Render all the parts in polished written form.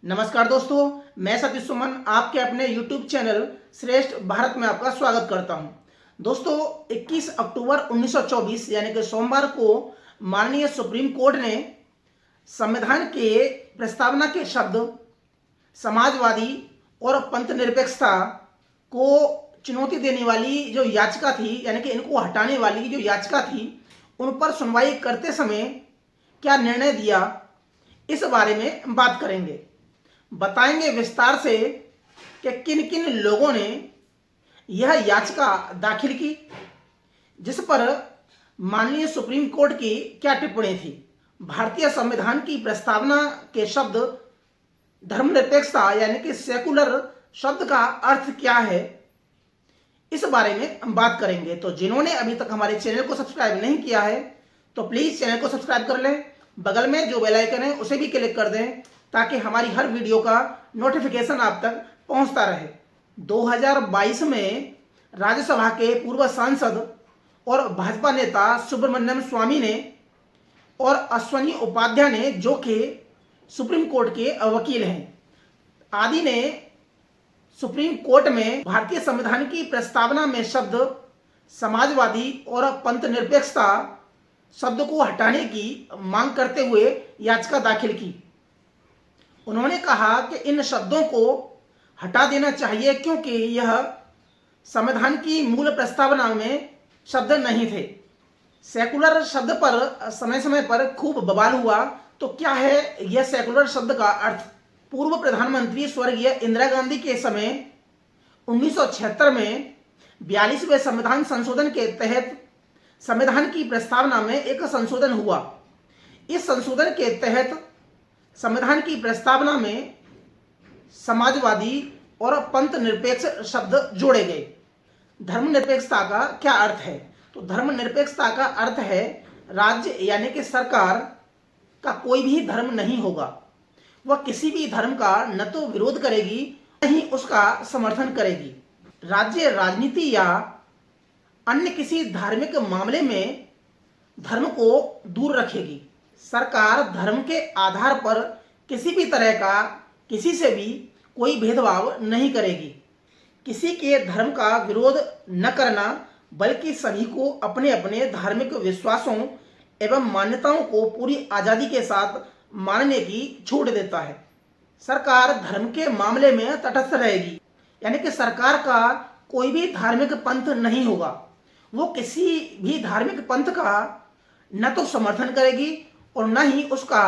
नमस्कार दोस्तों, मैं सतीश सुमन आपके अपने YouTube चैनल श्रेष्ठ भारत में आपका स्वागत करता हूं। दोस्तों, 21 अक्टूबर 1924 यानी कि सोमवार को माननीय सुप्रीम कोर्ट ने संविधान के प्रस्तावना के शब्द समाजवादी और पंथ निरपेक्षता को चुनौती देने वाली जो याचिका थी, यानी कि इनको हटाने वाली जो याचिका थी, उन पर सुनवाई करते समय क्या निर्णय दिया, इस बारे में बात करेंगे। बताएंगे विस्तार से कि किन किन लोगों ने यह याचिका दाखिल की, जिस पर माननीय सुप्रीम कोर्ट की क्या टिप्पणी थी। भारतीय संविधान की प्रस्तावना के शब्द धर्मनिरपेक्षता यानी कि सेकुलर शब्द का अर्थ क्या है, इस बारे में हम बात करेंगे। तो जिन्होंने अभी तक हमारे चैनल को सब्सक्राइब नहीं किया है तो प्लीज चैनल को सब्सक्राइब कर लें, बगल में जो बेल आइकन है उसे भी क्लिक कर दें ताकि हमारी हर वीडियो का नोटिफिकेशन आप तक पहुंचता रहे। 2022 में राज्यसभा के पूर्व सांसद और भाजपा नेता सुब्रमण्यम स्वामी ने और अश्वनी उपाध्याय ने, जो कि सुप्रीम कोर्ट के वकील हैं, आदि ने सुप्रीम कोर्ट में भारतीय संविधान की प्रस्तावना में शब्द समाजवादी और पंथ निरपेक्षता शब्द को हटाने की मांग करते हुए याचिका दाखिल की। उन्होंने कहा कि इन शब्दों को हटा देना चाहिए क्योंकि यह संविधान की मूल प्रस्तावना में शब्द नहीं थे। सेकुलर शब्द पर समय समय पर खूब बवाल हुआ। तो क्या है यह सेकुलर शब्द का अर्थ? पूर्व प्रधानमंत्री स्वर्गीय इंदिरा गांधी के समय 1976 में 42वें संविधान संशोधन के तहत संविधान की प्रस्तावना में एक संशोधन हुआ। इस संशोधन के तहत संविधान की प्रस्तावना में समाजवादी और पंथ निरपेक्ष शब्द जोड़े गए। धर्मनिरपेक्षता का क्या अर्थ है? तो धर्मनिरपेक्षता का अर्थ है राज्य यानी कि सरकार का कोई भी धर्म नहीं होगा। वह किसी भी धर्म का न तो विरोध करेगी न ही उसका समर्थन करेगी। राज्य राजनीति या अन्य किसी धार्मिक मामले में धर्म को दूर रखेगी। सरकार धर्म के आधार पर किसी भी तरह का किसी से भी कोई भेदभाव नहीं करेगी। किसी के धर्म का विरोध न करना बल्कि सभी को अपने अपने धार्मिक विश्वासों एवं मान्यताओं को पूरी आज़ादी के साथ मानने की छूट देता है। सरकार धर्म के मामले में तटस्थ रहेगी, यानी कि सरकार का कोई भी धार्मिक पंथ नहीं होगा। वो किसी भी धार्मिक पंथ का न तो समर्थन करेगी और न ही उसका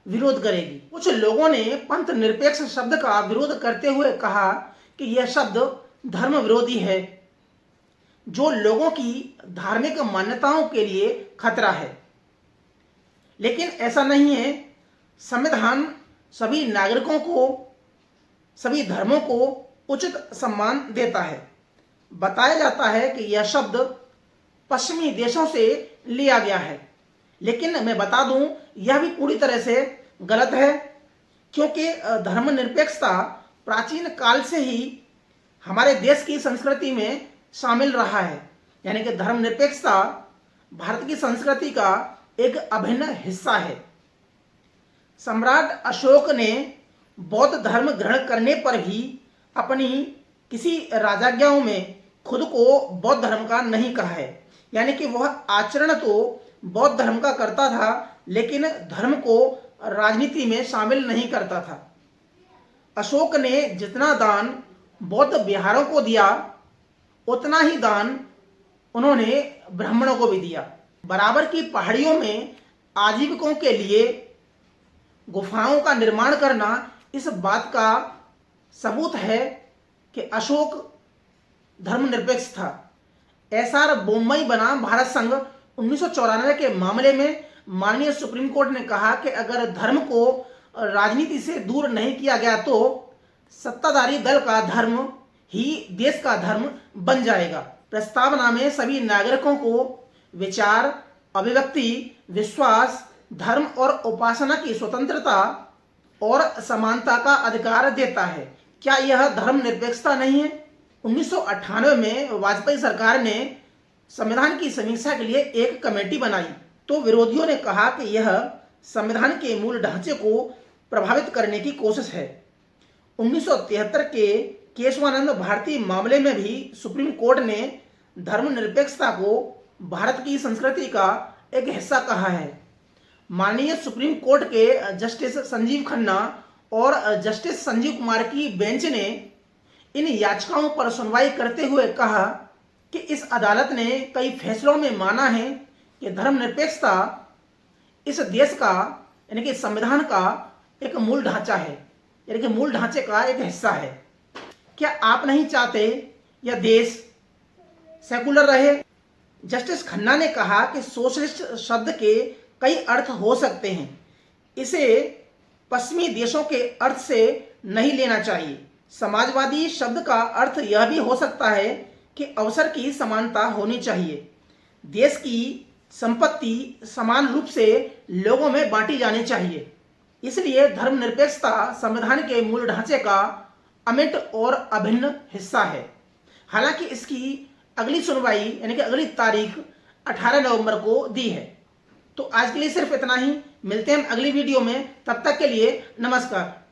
विरोध करेगी। कुछ लोगों ने पंथ निरपेक्ष शब्द का विरोध करते हुए कहा कि यह शब्द धर्म विरोधी है, जो लोगों की धार्मिक मान्यताओं के लिए खतरा है। लेकिन ऐसा नहीं है। संविधान सभी नागरिकों को, सभी धर्मों को उचित सम्मान देता है। बताया जाता है कि यह शब्द पश्चिमी देशों से लिया गया है, लेकिन मैं बता दूं यह भी पूरी तरह से गलत है, क्योंकि धर्मनिरपेक्षता प्राचीन काल से ही हमारे देश की संस्कृति में शामिल रहा है। यानी कि धर्मनिरपेक्षता भारत की संस्कृति का एक अभिन्न हिस्सा है। सम्राट अशोक ने बौद्ध धर्म ग्रहण करने पर भी अपनी किसी राजाज्ञाओं में खुद को बौद्ध धर्म का नहीं कहा है। यानी कि वह आचरण तो बौद्ध धर्म का करता था, लेकिन धर्म को राजनीति में शामिल नहीं करता था। अशोक ने जितना दान बौद्ध विहारों को दिया, उतना ही दान उन्होंने ब्राह्मणों को भी दिया। बराबर की पहाड़ियों में आजीविकों के लिए गुफाओं का निर्माण करना इस बात का सबूत है कि अशोक धर्मनिरपेक्ष था। एसआर बोम्मई बना भारत संघ 1994 के मामले में माननीय सुप्रीम कोर्ट ने कहा कि अगर धर्म को राजनीति से दूर नहीं किया गया तो सत्ताधारी दल का धर्म ही देश का धर्म बन जाएगा। प्रस्तावना में सभी नागरिकों को विचार, अभिव्यक्ति, विश्वास, धर्म और उपासना की स्वतंत्रता और समानता का अधिकार देता है। क्या यह धर्मनिरपेक्षता नहीं है? 1998 में वाजपेयी सरकार ने संविधान की समीक्षा के लिए एक कमेटी बनाई तो विरोधियों ने कहा कि यह संविधान के मूल ढांचे को प्रभावित करने की कोशिश है। 1973 के केशवानंद भारती मामले में भी सुप्रीम कोर्ट ने धर्मनिरपेक्षता को भारत की संस्कृति का एक हिस्सा कहा है। माननीय सुप्रीम कोर्ट के जस्टिस संजीव खन्ना और जस्टिस संजीव कुमार की बेंच ने इन याचिकाओं पर सुनवाई करते हुए कहा कि इस अदालत ने कई फैसलों में माना है कि धर्मनिरपेक्षता इस देश का यानी कि संविधान का एक मूल ढांचा है, यानी कि मूल ढांचे का एक हिस्सा है। क्या आप नहीं चाहते यह देश सेकुलर रहे? जस्टिस खन्ना ने कहा कि सोशलिस्ट शब्द के कई अर्थ हो सकते हैं, इसे पश्चिमी देशों के अर्थ से नहीं लेना चाहिए। समाजवादी शब्द का अर्थ यह भी हो सकता है कि अवसर की समानता होनी चाहिए। देश की संपत्ति समान रूप से लोगों में बांटी जानी चाहिए। इसलिए धर्मनिरपेक्षता संविधान के मूल ढांचे का अमिट और अभिन्न हिस्सा है। हालांकि इसकी अगली सुनवाई यानी कि अगली तारीख 18 नवंबर को दी है। तो आज के लिए सिर्फ इतना ही। मिलते हैं हम अगली वीडियो में, तब तक के लिए नमस्कार।